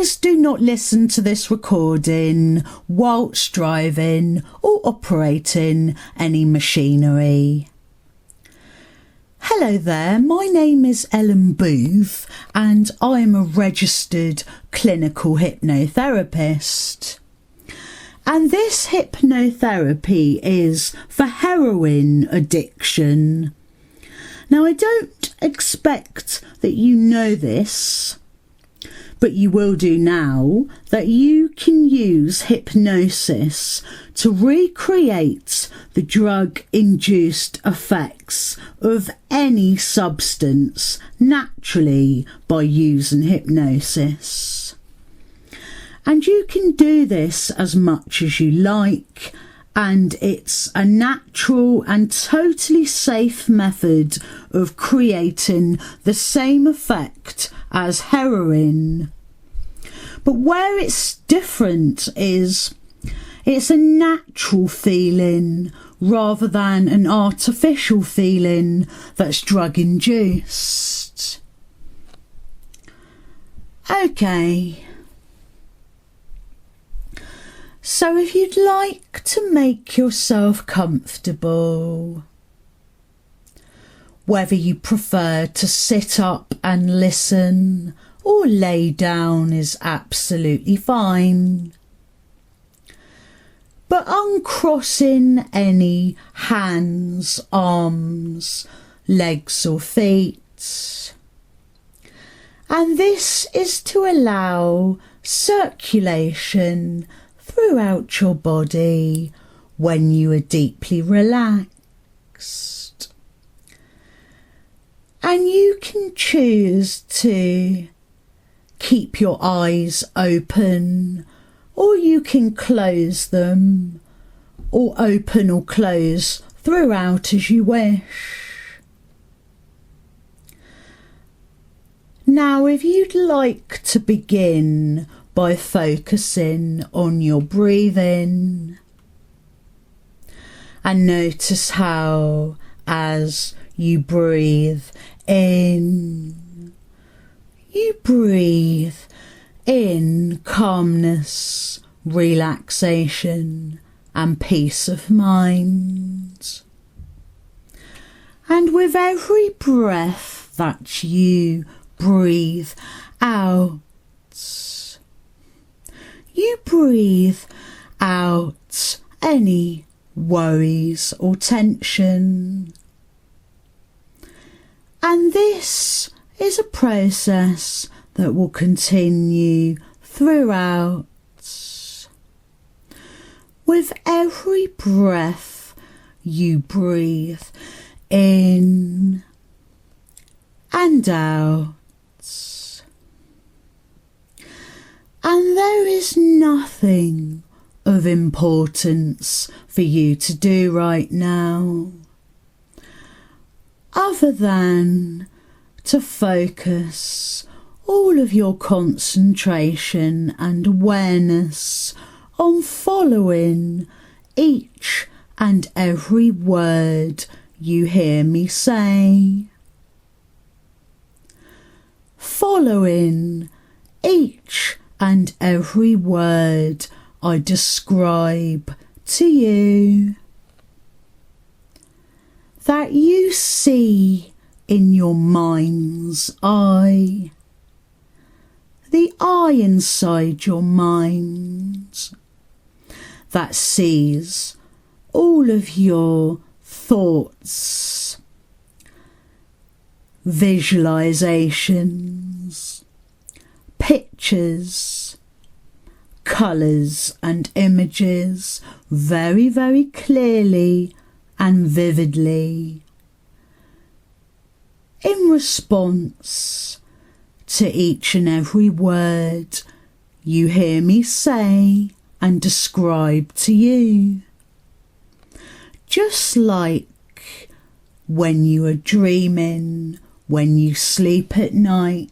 Please do not listen to this recording whilst driving or operating any machinery. Hello there, my name is Ellen Booth and I am a registered clinical hypnotherapist. And this hypnotherapy is for heroin addiction. Now, I don't expect that you know this, but you will do now, that you can use hypnosis to recreate the drug-induced effects of any substance naturally by using hypnosis. And you can do this as much as you like, and it's a natural and totally safe method of creating the same effect as heroin. But where it's different is it's a natural feeling rather than an artificial feeling that's drug-induced. Okay. So if you'd like to make yourself comfortable, whether you prefer to sit up and listen or lay down is absolutely fine. But uncrossing any hands, arms, legs or feet. And this is to allow circulation throughout your body when you are deeply relaxed. And you can choose to keep your eyes open, or you can close them, or open or close throughout as you wish. Now, if you'd like to begin by focusing on your breathing, and notice how as you breathe in, you breathe in calmness, relaxation and peace of mind. And with every breath that you breathe out, you breathe out any worries or tension. And this is a process that will continue throughout. With every breath you breathe in and out. And there is nothing of importance for you to do right now, other than to focus all of your concentration and awareness on following each and every word you hear me say. Following each and every word I describe to you, that you see in your mind's eye, the eye inside your mind that sees all of your thoughts, visualizations, pictures, colours and images very, very clearly and vividly in response to each and every word you hear me say and describe to you. Just like when you are dreaming, when you sleep at night,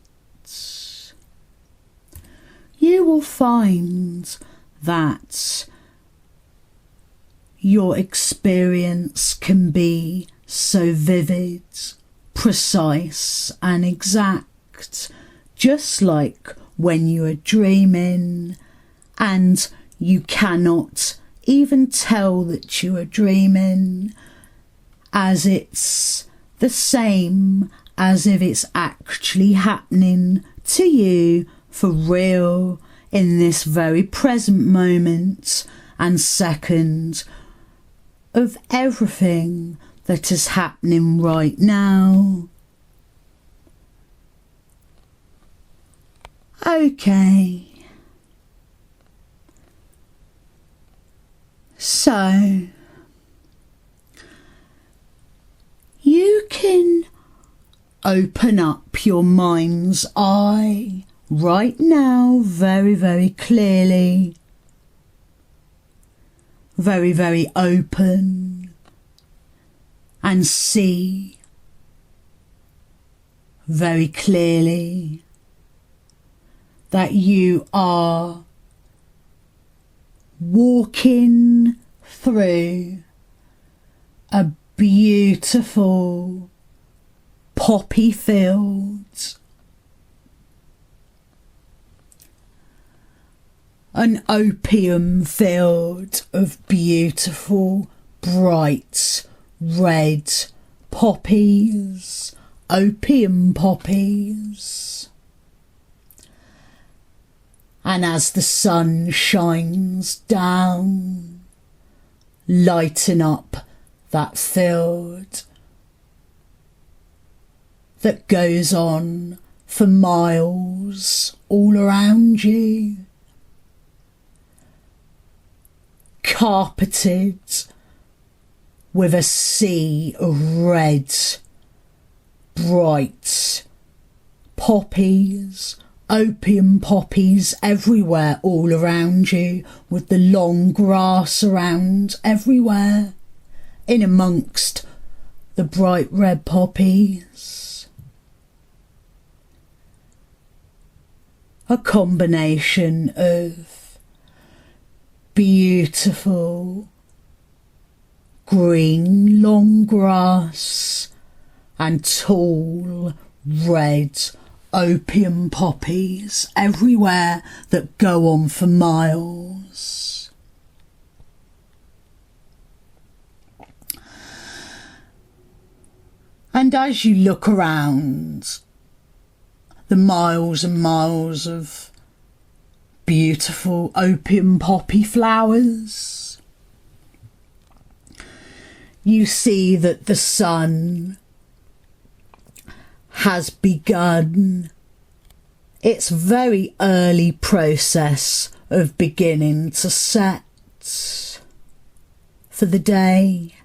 you will find that your experience can be so vivid, precise and exact, just like when you are dreaming, and you cannot even tell that you are dreaming, as it's the same as if it's actually happening to you for real in this very present moment and second of everything that is happening right now. Okay. So, you can open up your mind's eye right now very, very clearly, very, very open, and see very clearly that you are walking through a beautiful poppy field, an opium field of beautiful bright red poppies, opium poppies. And as the sun shines down, lighting up that field that goes on for miles all around you, carpeted with a sea of red, bright poppies, opium poppies everywhere all around you, with the long grass around everywhere, in amongst the bright red poppies. A combination of beautiful green long grass and tall red opium poppies everywhere that go on for miles. And as you look around the miles and miles of beautiful opium poppy flowers, you see that the sun has begun its very early process of beginning to set for the day.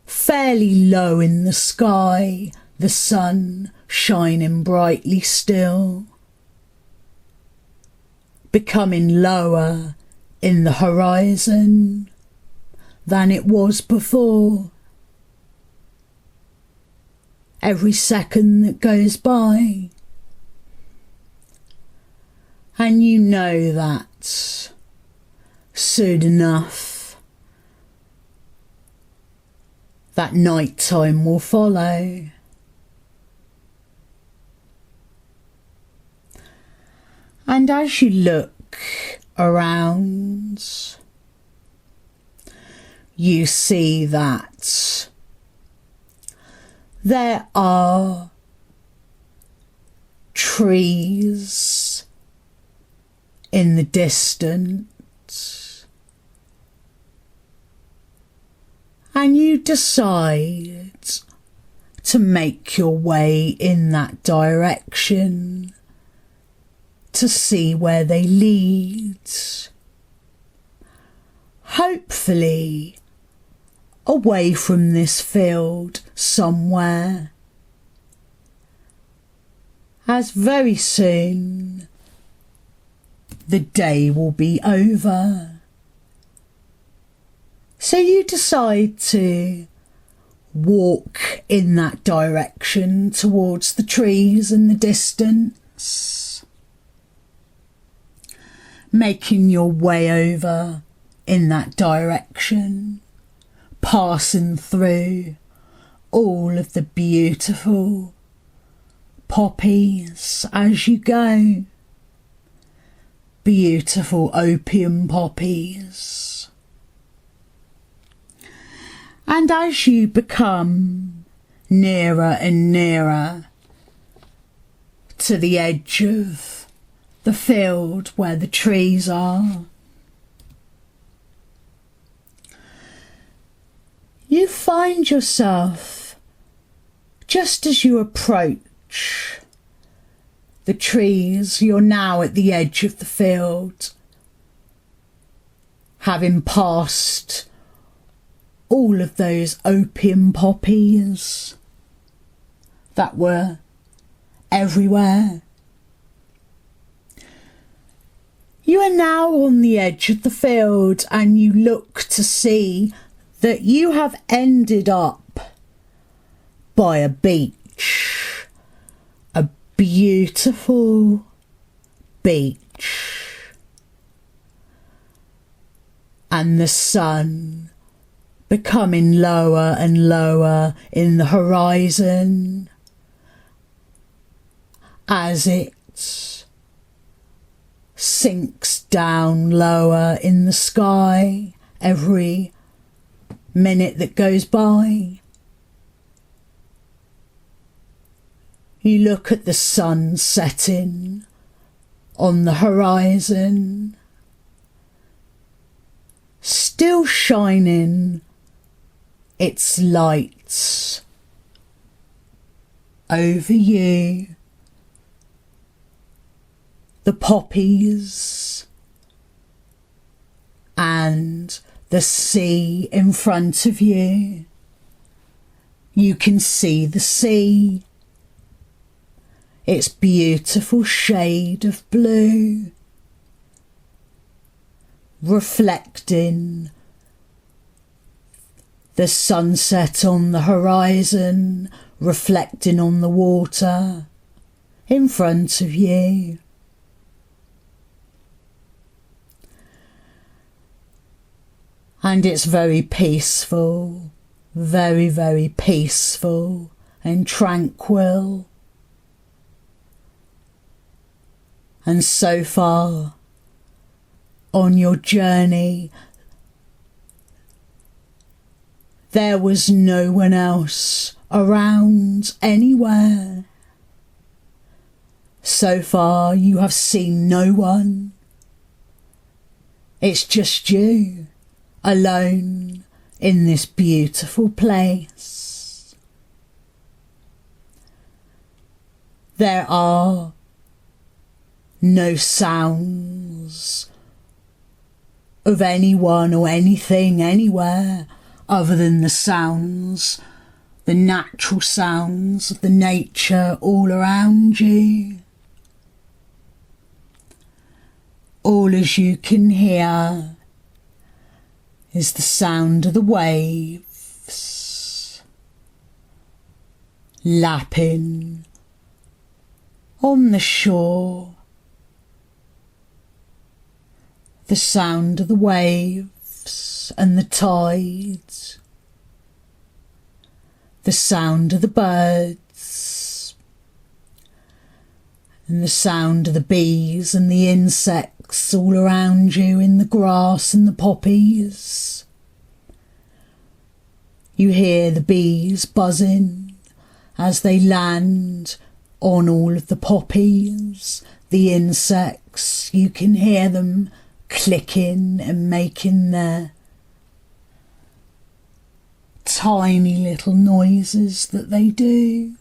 Fairly low in the sky, the sun shining brightly still, becoming lower in the horizon than it was before. Every second that goes by, and you know that soon enough that night time will follow. And as you look around, you see that there are trees in the distance, and you decide to make your way in that direction to see where they lead. Hopefully away from this field somewhere, as very soon the day will be over. So you decide to walk in that direction towards the trees in the distance, making your way over in that direction, passing through all of the beautiful poppies as you go. Beautiful opium poppies. And as you become nearer and nearer to the edge of the field where the trees are, you find yourself, just as you approach the trees, you're now at the edge of the field, having passed all of those opium poppies that were everywhere. You are now on the edge of the field and you look to see that you have ended up by a beach, a beautiful beach, and the sun becoming lower and lower in the horizon as it sinks down lower in the sky every minute that goes by. You look at the sun setting on the horizon, still shining its lights over you. The poppies and the sea in front of you. You can see the sea, its beautiful shade of blue, reflecting the sunset on the horizon, reflecting on the water in front of you. And it's very peaceful, very, very peaceful and tranquil. And so far on your journey, there was no one else around anywhere. So far you have seen no one. It's just you, alone in this beautiful place. There are no sounds of anyone or anything anywhere other than the sounds, the natural sounds of the nature all around you. All as you can hear is the sound of the waves lapping on the shore, the sound of the waves and the tides, the sound of the birds and the sound of the bees and the insects all around you in the grass and the poppies. You hear the bees buzzing as they land on all of the poppies, the insects. You can hear them clicking and making their tiny little noises that they do.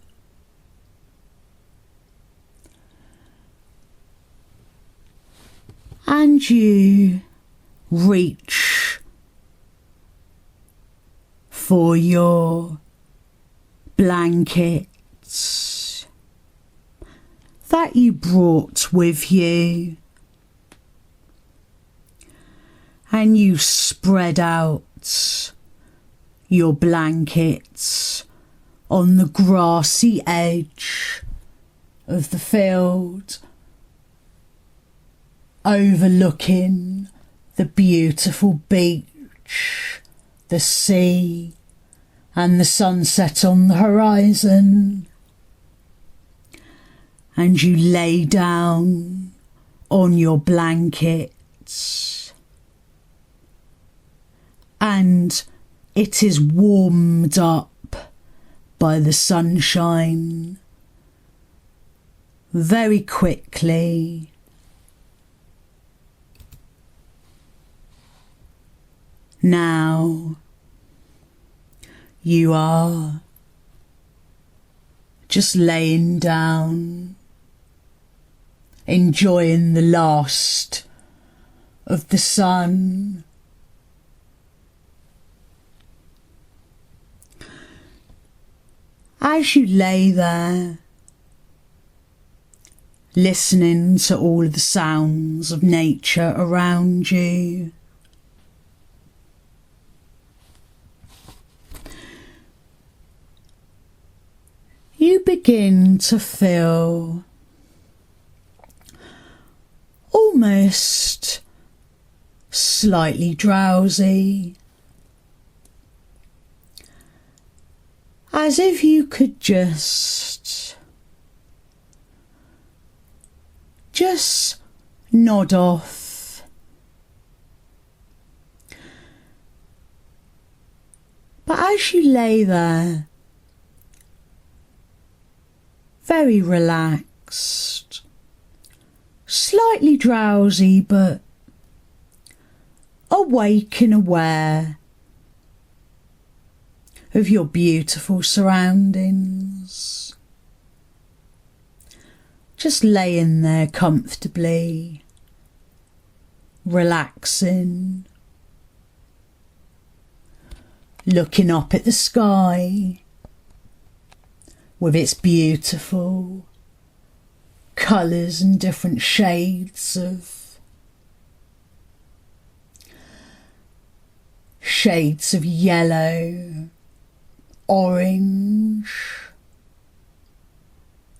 And you reach for your blankets that you brought with you, and you spread out your blankets on the grassy edge of the field, overlooking the beautiful beach, the sea, and the sunset on the horizon. and you lay down on your blanket, and it is warmed up by the sunshine very quickly. Now you are just laying down, enjoying the last of the sun. As you lay there, listening to all of the sounds of nature around you, you begin to feel almost slightly drowsy, as if you could just nod off. But as you lay there, very relaxed, slightly drowsy, but awake and aware of your beautiful surroundings, just laying there comfortably, relaxing, looking up at the sky with its beautiful colours and different shades of yellow, orange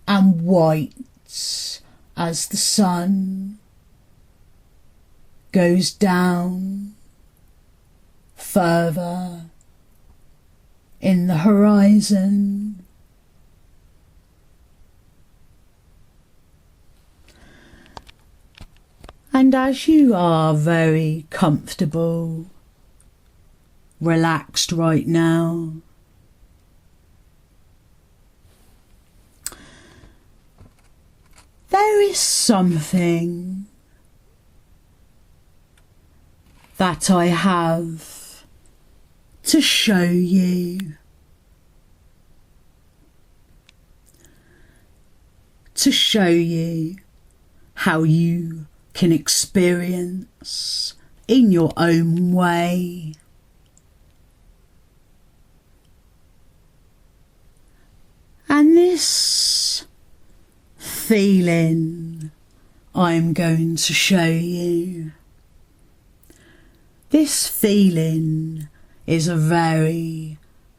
and white as the sun goes down further in the horizon. And as you are very comfortable, relaxed right now, there is something that I have to show you. To show you how you can experience in your own way and this feeling I'm going to show you, this feeling is a very,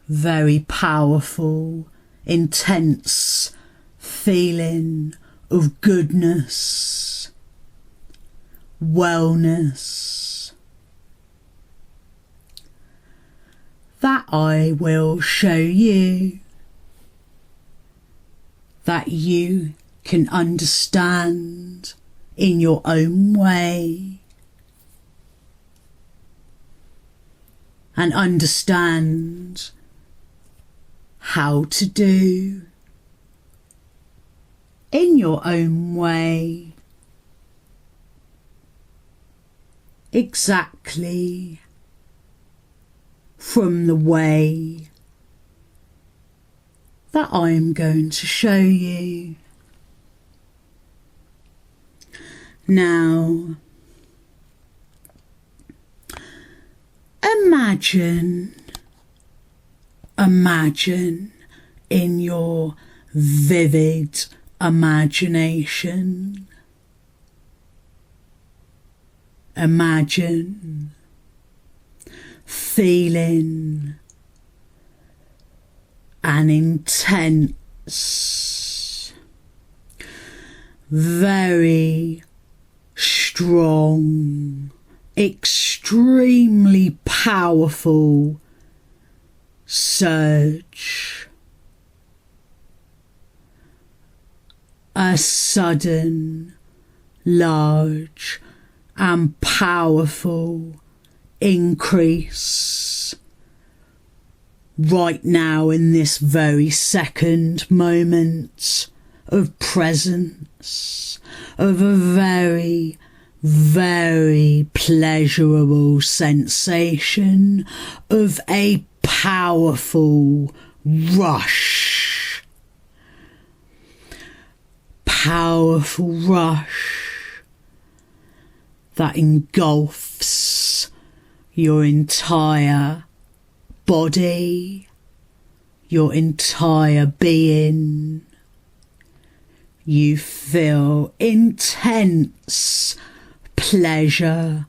very powerful, intense feeling of goodness, wellness, that I will show you, that you can understand in your own way and understand how to do in your own way, exactly from the way that I'm going to show you. Now, imagine in your vivid imagination, imagine feeling an intense, very strong, extremely powerful surge a sudden, large and powerful increase right now in this very second moment of presence, of a very, very pleasurable sensation of a powerful rush. Powerful rush that engulfs your entire body, your entire being. You feel intense pleasure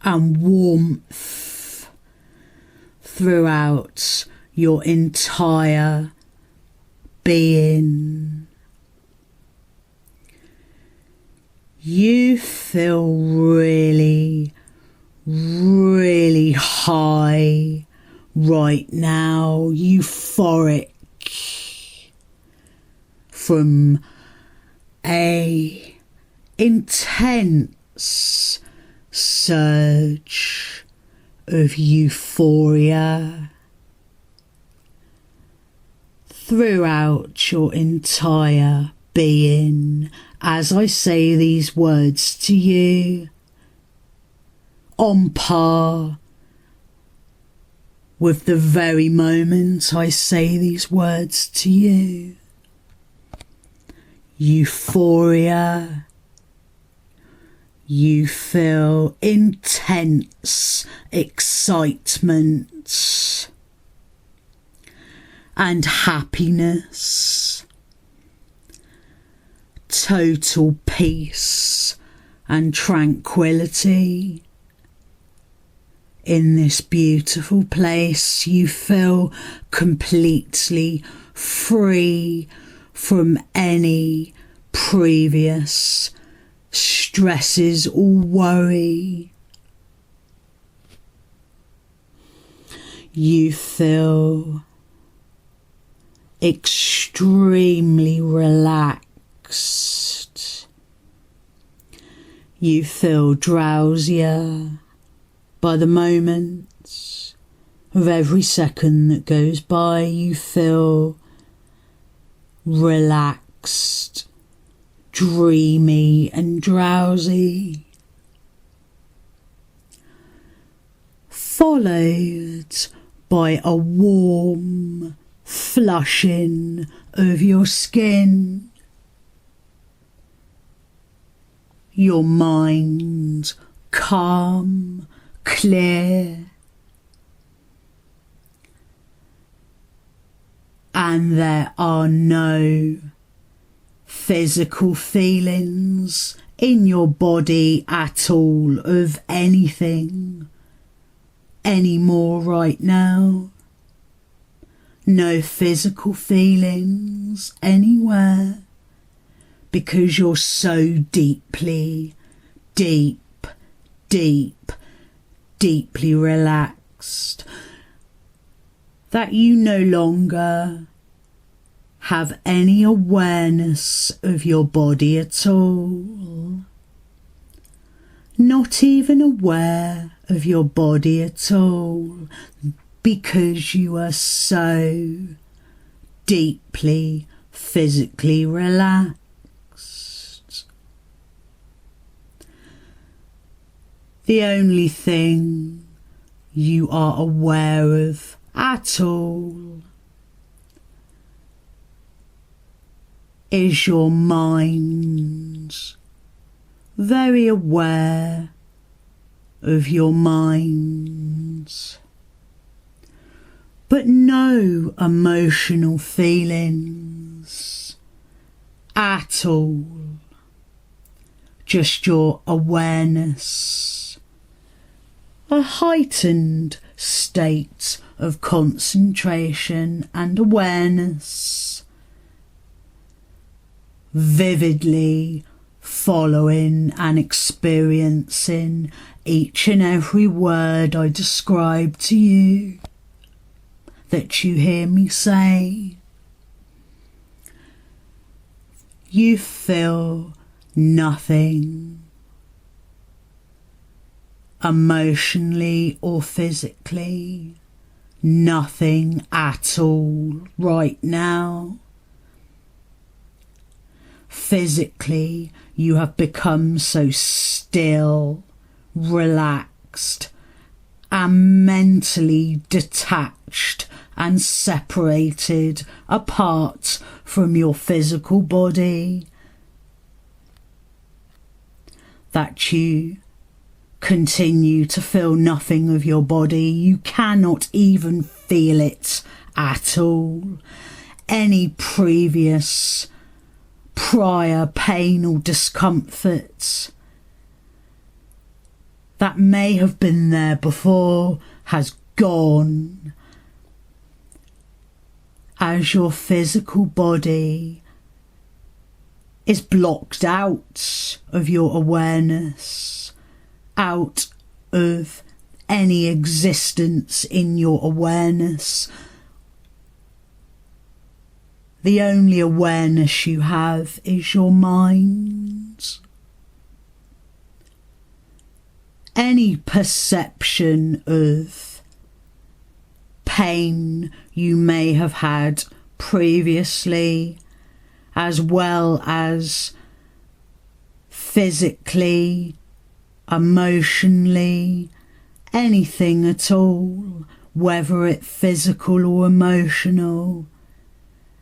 and warmth throughout your entire being. You feel really, really high right now, euphoric from a intense surge of euphoria throughout your entire being as I say these words to you, on par with the very moment I say these words to you. Euphoria. You feel intense excitement and happiness, total peace and tranquility. In this beautiful place, you feel completely free from any previous stresses or worry. You feel extremely relaxed. You feel drowsier by the moment. Of every second that goes by, you feel relaxed, dreamy and drowsy, followed by a warm flushing of your skin, your mind calm, clear, and there are no physical feelings in your body at all of anything anymore right now. No physical feelings anywhere, because you're so deeply relaxed that you no longer have any awareness of your body at all. Not even aware of your body at all, because you are so deeply physically relaxed. The only thing you are aware of at all is your mind, very aware of your mind, but no emotional feelings at all, just your awareness, a heightened state of concentration and awareness, vividly following and experiencing each and every word I describe to you that you hear me say. you feel nothing, emotionally or physically, nothing at all right now. Physically, you have become so still, relaxed, and mentally detached and separated apart from your physical body that you continue to feel nothing of your body. You cannot even feel it at all. Any prior pain or discomfort that may have been there before has gone, as your physical body is blocked out of your awareness, out of any existence in your awareness. The only awareness you have is your mind. Any perception of pain you may have had previously, as well as physically, emotionally, anything at all, whether it's physical or emotional,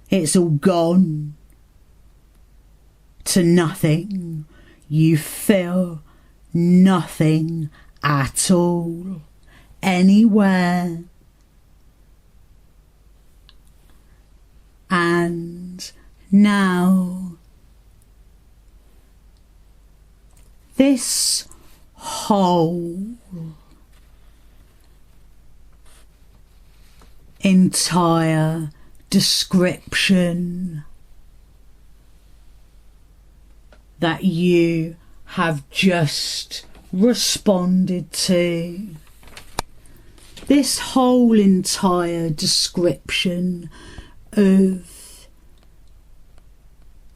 it's all gone to nothing. You feel nothing at all, anywhere. And now, this whole entire description that you have just responded to, this whole entire description of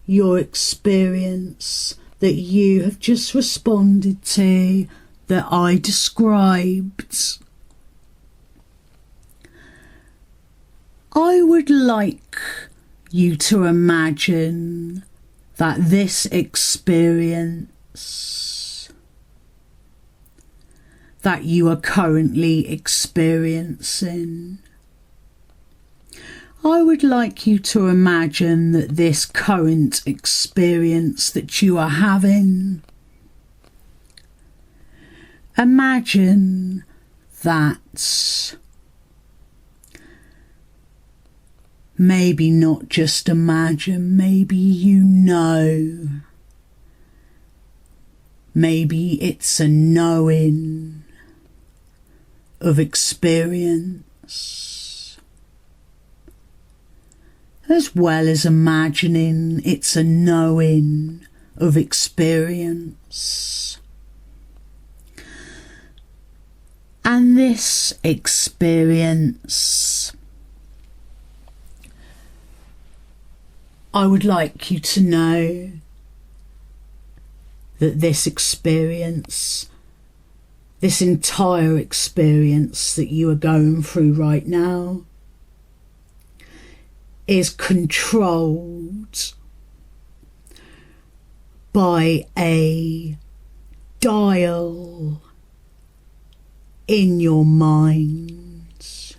your experience that you have just responded to, that I described, I would like you to imagine that this experience that you are currently experiencing, I would like you to imagine that this current experience that you are having, imagine that, maybe not just imagine, maybe you know, maybe it's a knowing of experience, as well as imagining it's a knowing of experience. And this experience, I would like you to know that this experience, this entire experience that you are going through right now, is controlled by a dial in your mind.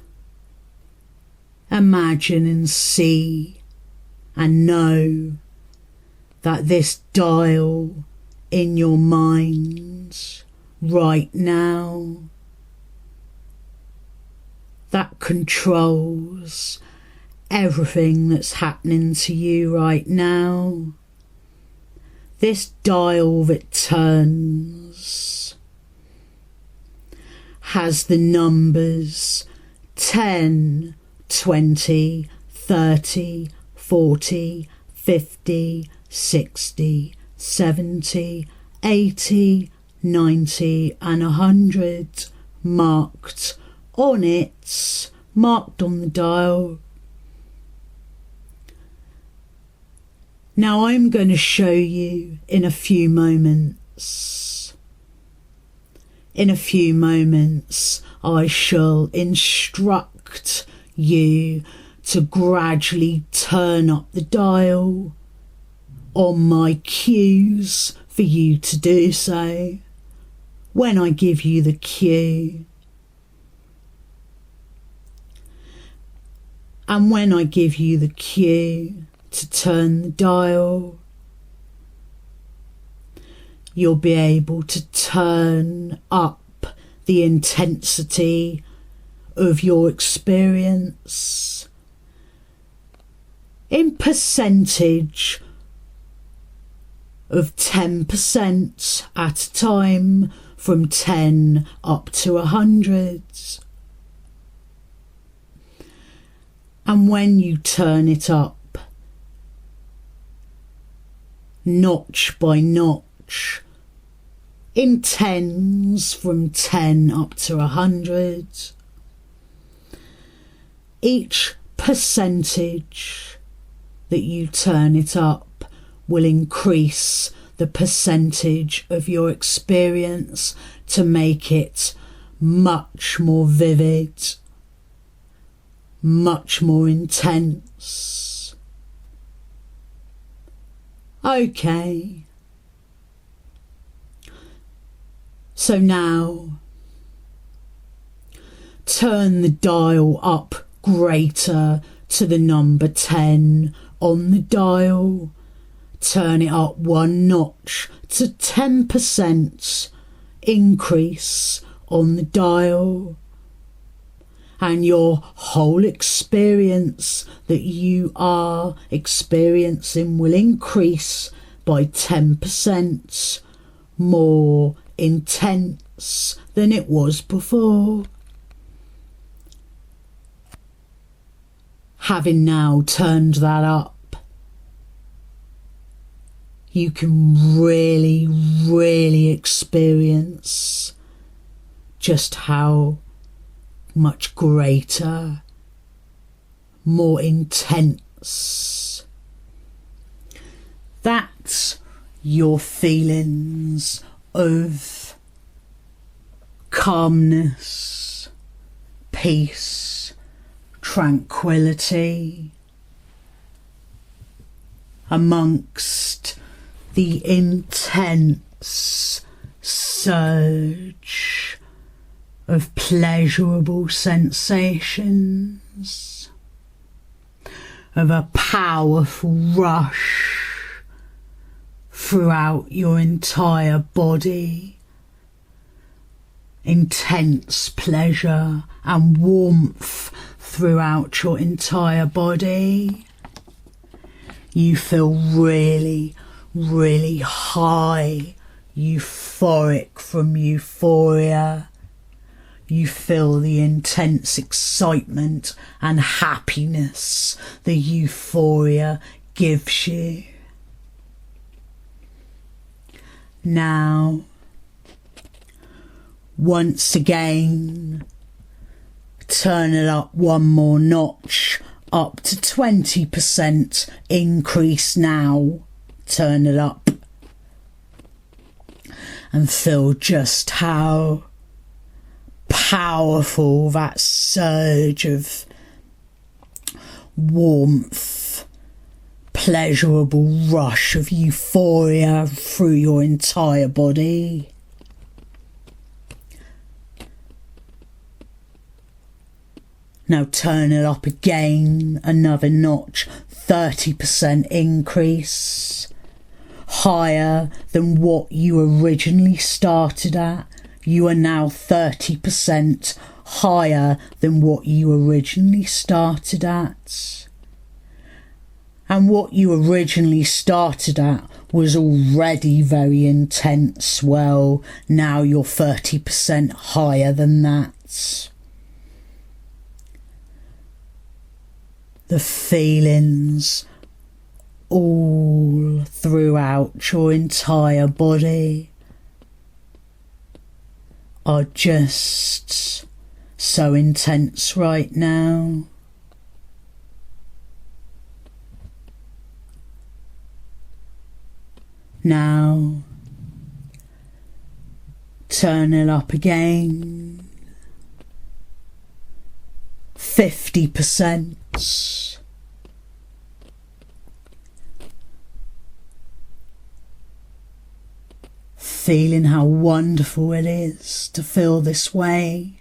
Imagine and see and know that this dial in your mind right now, that controls everything that's happening to you right now. This dial that turns has the numbers 10, 20, 30, 40, 50, 60, 70, 80, 90 and 100 marked on it, marked on the dial. Now I'm going to show you in a few moments. In a few moments, I shall instruct you to gradually turn up the dial on my cues for you to do so. When I give you the cue, and when I give you the cue to turn the dial, you'll be able to turn up the intensity of your experience in percentage of 10% at a time, from 10 up to 100. And when you turn it up, notch by notch, in tens from 10 up to 100, each percentage that you turn it up will increase the percentage of your experience to make it much more vivid, much more intense. Okay. So now, turn the dial up greater to the number 10 on the dial. Turn it up one notch to 10% increase on the dial. And your whole experience that you are experiencing will increase by 10% more intense than it was before. Having now turned that up, you can really experience just how much greater, more intense that your feelings of calmness, peace, tranquility amongst the intense surge of pleasurable sensations, of a powerful rush throughout your entire body, intense pleasure and warmth throughout your entire body. You feel really high, euphoric from euphoria. You feel the intense excitement and happiness the euphoria gives you. Now, once again, turn it up one more notch, up to 20% increase now. Turn it up and feel just how powerful that surge of warmth, pleasurable rush of euphoria through your entire body. Now turn it up again, another notch, 30% increase, higher than what you originally started at. You are now 30% higher than what you originally started at. And what you originally started at was already very intense. Well, now you're 30% higher than that. The feelings all throughout your entire body are just so intense right now. Now, turn it up again. 50%. Feeling how wonderful it is to feel this way.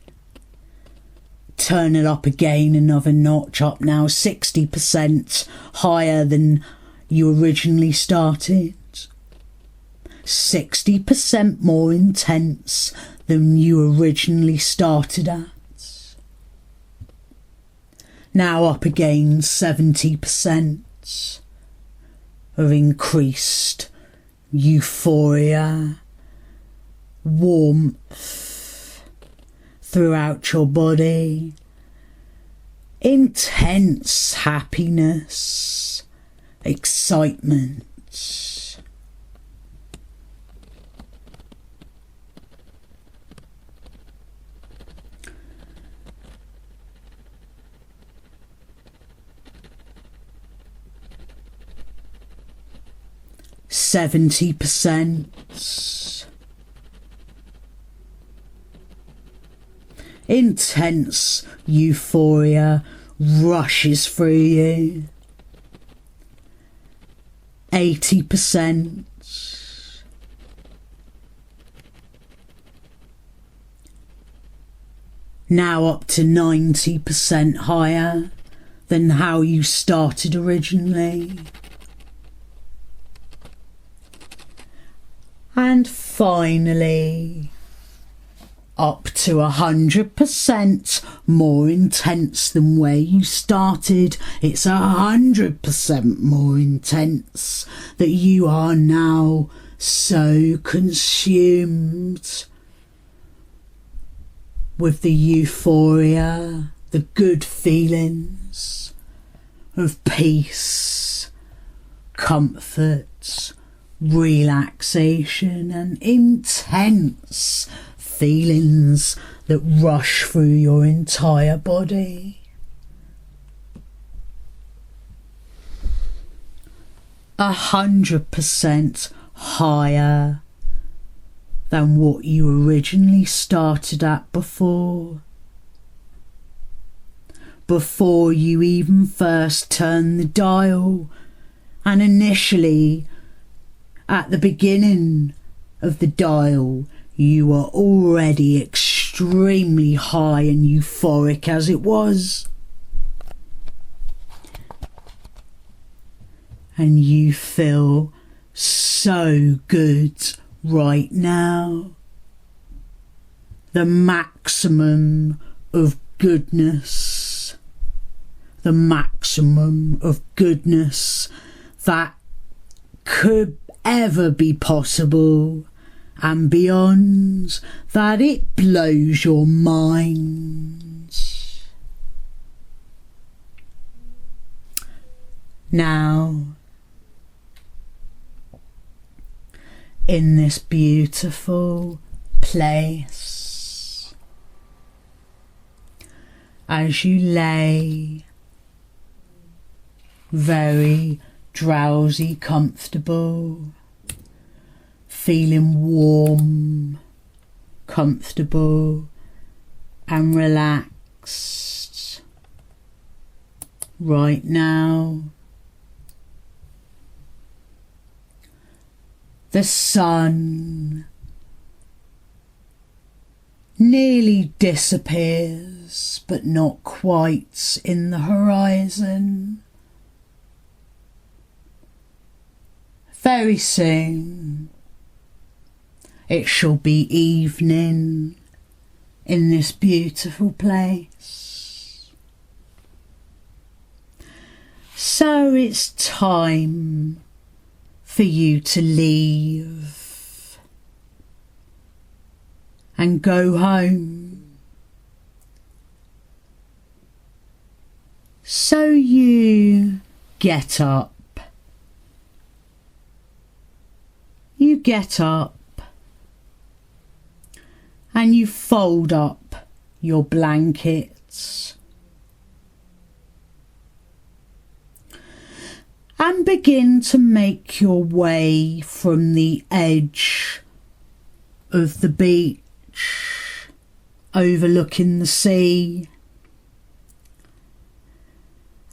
Turn it up again another notch up now, 60% higher than you originally started. 60% more intense than you originally started at. Now up again 70% of increased euphoria, warmth throughout your body, intense happiness, excitement. 70%. Intense euphoria rushes through you. 80%. Now up to 90% higher than how you started originally. And finally, up to 100% more intense than where you started. It's 100% more intense that you are now so consumed with the euphoria, the good feelings of peace, comfort, relaxation and intense feelings that rush through your entire body. 100% higher than what you originally started at before you even first turned the dial. And initially, at the beginning of the dial, you were already extremely high and euphoric as it was. And you feel so good right now. The maximum of goodness. The maximum of goodness that could ever be possible and beyond, that it blows your mind. Now, in this beautiful place, as you lay very drowsy, comfortable, feeling warm, comfortable and relaxed right now. The sun nearly disappears, but not quite in the horizon. Very soon it shall be evening in this beautiful place. So it's time for you to leave and go home. So you get up. You get up and you fold up your blankets. And and begin to make your way from the edge of the beach, overlooking the sea,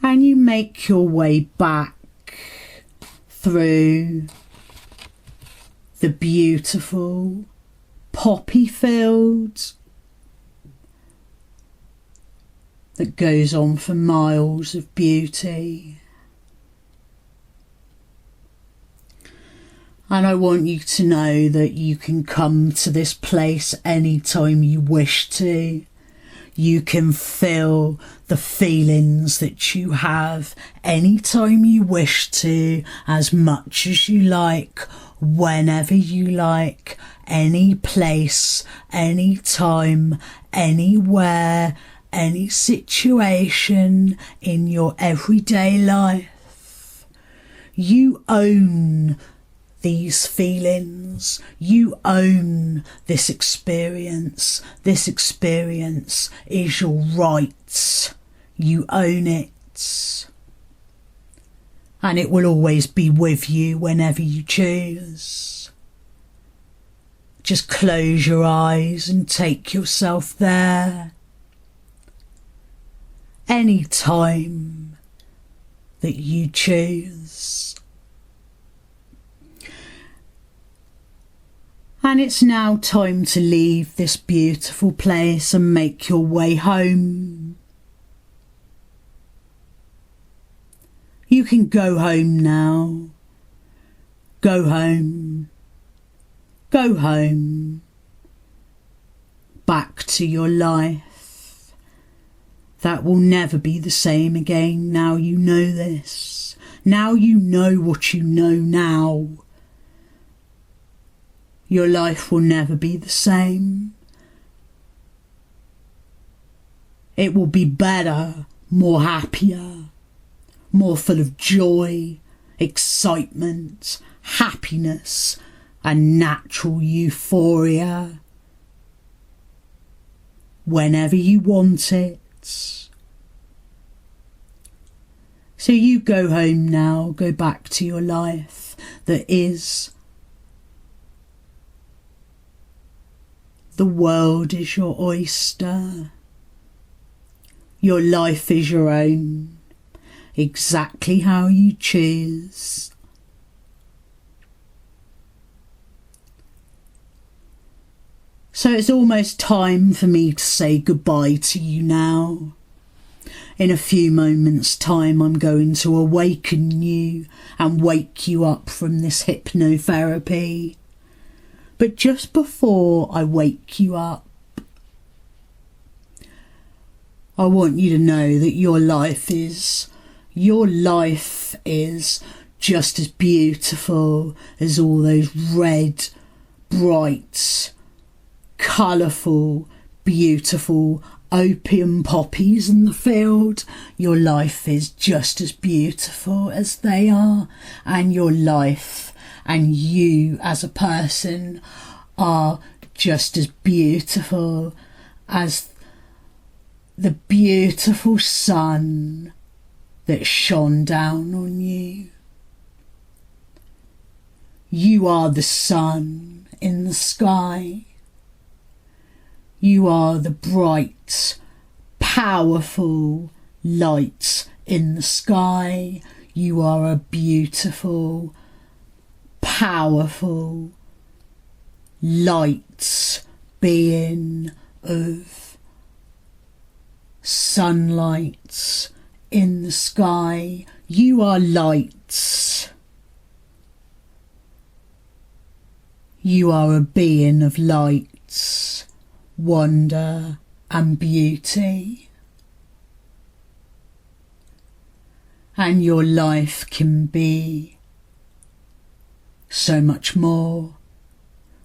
and you make your way back through the beautiful poppy fields that goes on for miles of beauty. And I want you to know that you can come to this place anytime you wish to. You can feel the feelings that you have anytime you wish to, as much as you like, whenever you like, any place, any time, anywhere, any situation in your everyday life. You own these feelings. You own this experience. This experience is your right. You own it. And it will always be with you whenever you choose. Just close your eyes and take yourself there. Any time that you choose. And it's now time to leave this beautiful place and make your way home. You can go home now. Go home. Go home. Back to your life. That will never be the same again. Now you know this. Now you know what you know now. Your life will never be the same. It will be better, more happier, more full of joy, excitement, happiness, and natural euphoria. Whenever you want it. So you go home now, go back to your life that is. The world is your oyster. Your life is your own, exactly how you choose. So it's almost time for me to say goodbye to you now. In a few moments' time, I'm going to awaken you and wake you up from this hypnotherapy. But just before I wake you up, I want you to know that your life is just as beautiful as all those red, bright, colourful, beautiful opium poppies in the field. Your life is just as beautiful as they are, and your life and you as a person are just as beautiful as the beautiful sun that shone down on you. You are the sun in the sky. You are the bright, powerful light in the sky. You are a beautiful, powerful light being of sunlight in the sky. You are light. You are a being of light, wonder and beauty. And your life can be so much more.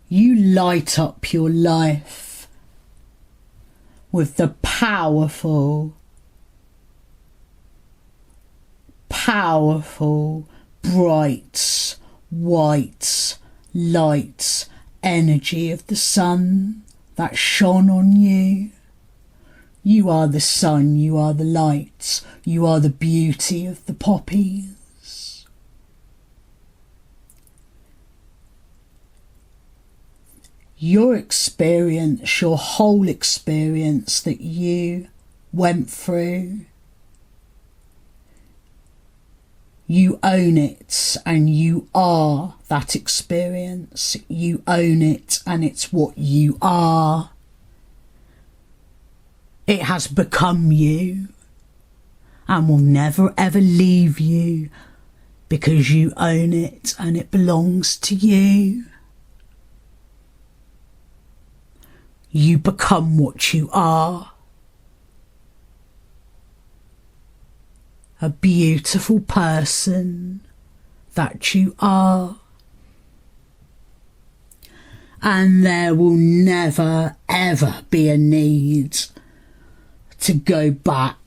You light up your life with the powerful, bright, white light energy of the sun that shone on you. You are the sun, you are the light, you are the beauty of the poppies. Your experience, your whole experience that you went through, you own it and you are that experience. You own it and it's what you are. It has become you and will never ever leave you because you own it and it belongs to you. You become what you are. A beautiful person that you are. And there will never ever be a need to go back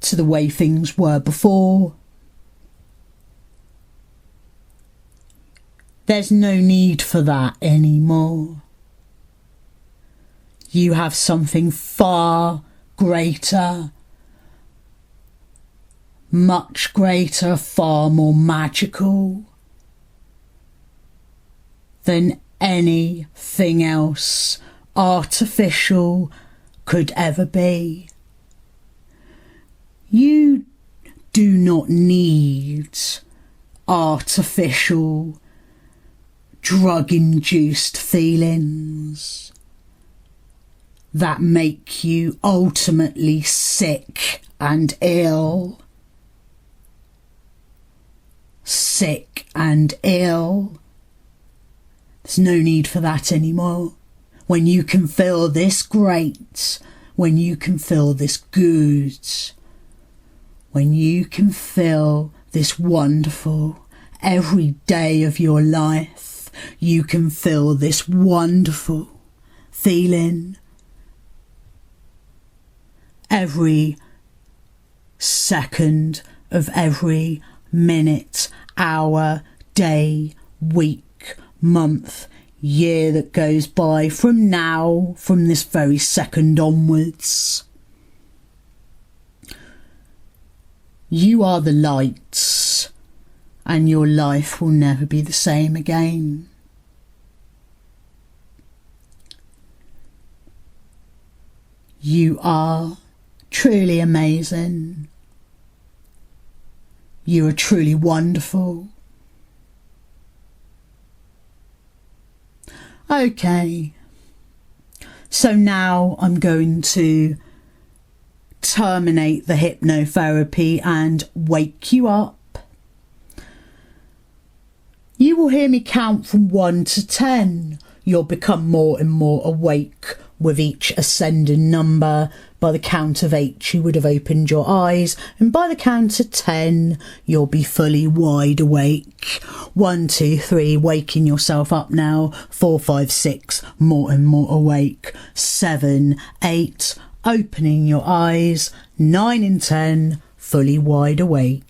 to the way things were before. There's no need for that anymore. You have something far greater, much greater, far more magical than anything else artificial could ever be. You do not need artificial, drug-induced feelings that make you ultimately sick and ill. Sick and ill. There's no need for that anymore. When you can feel this great, when you can feel this good, when you can feel this wonderful every day of your life, you can feel this wonderful feeling every second of every minute, hour, day, week, month, year that goes by from now, from this very second onwards. You are the light, and your life will never be the same again. You are truly amazing. You are truly wonderful. Okay, so now I'm going to terminate the hypnotherapy and wake you up. You will hear me count from 1 to 10. You'll become more and more awake with each ascending number. By the count of 8, you would have opened your eyes, and by the count of 10, you'll be fully wide awake. 1, 2, 3, waking yourself up now. 4, 5, 6, more and more awake. 7, 8, opening your eyes. 9 and 10, fully wide awake.